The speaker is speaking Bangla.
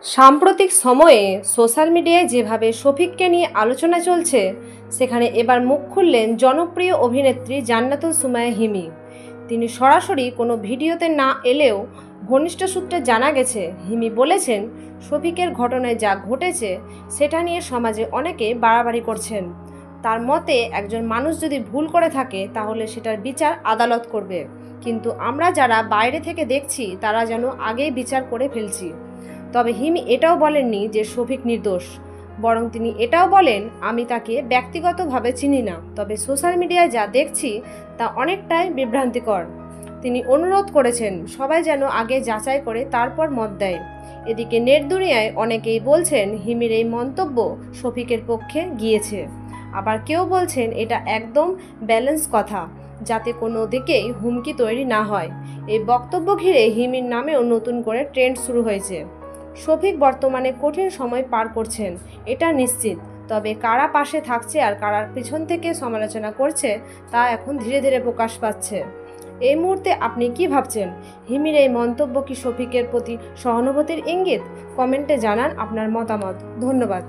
সাম্প্রতিক সময়ে সোশ্যাল মিডিয়ায় যেভাবে শফিককে নিয়ে আলোচনা চলছে, সেখানে এবার মুখ খুললেন জনপ্রিয় অভিনেত্রী জান্নাতুল সুমাইয়া হিমি। তিনি সরাসরি কোনো ভিডিওতে না এলেও ঘনিষ্ঠ সূত্রে জানা গেছে, হিমি বলেছেন শফিকের ঘটনায় যা ঘটেছে সেটা নিয়ে সমাজে অনেকে বাড়াবাড়ি করছেন। তার মতে, একজন মানুষ যদি ভুল করে থাকে তাহলে সেটার বিচার আদালত করবে, কিন্তু আমরা যারা বাইরে থেকে দেখছি তারা যেন আগেই বিচার করে ফেলছি। তবে হিমি এটাও বলেননি যে শফিক নির্দোষ, বরং তিনি এটাও বলেন, আমি তাকে ব্যক্তিগতভাবে চিনি না, তবে সোশ্যাল মিডিয়ায় যা দেখছি তা অনেকটাই বিভ্রান্তিকর। তিনি অনুরোধ করেছেন সবাই যেন আগে যাচাই করে তারপর মত দেয়। এদিকে নেট দুনিয়ায় অনেকেই বলছেন হিমির এই মন্তব্য শফিকের পক্ষে গিয়েছে, আবার কেউ বলছেন এটা একদম ব্যালেন্স কথা, যাতে কোনো দিকেই হুমকি তৈরি না হয়। এই বক্তব্য ঘিরে হিমির নামেও নতুন করে ট্রেন্ড শুরু হয়েছে। শফিক বর্তমানে কঠিন সময় পার করছেন, এটা নিশ্চিত, তবে কারা পাশে থাকছে আর কারা পিছন থেকে সমালোচনা করছে তা এখন ধীরে ধীরে প্রকাশ পাচ্ছে। এই মুহূর্তে আপনি কি ভাবছেন? হিমির এই মন্তব্য কি শফিকের প্রতি সহানুভূতির ইঙ্গিত? কমেন্টে জানান আপনার মতামত। ধন্যবাদ।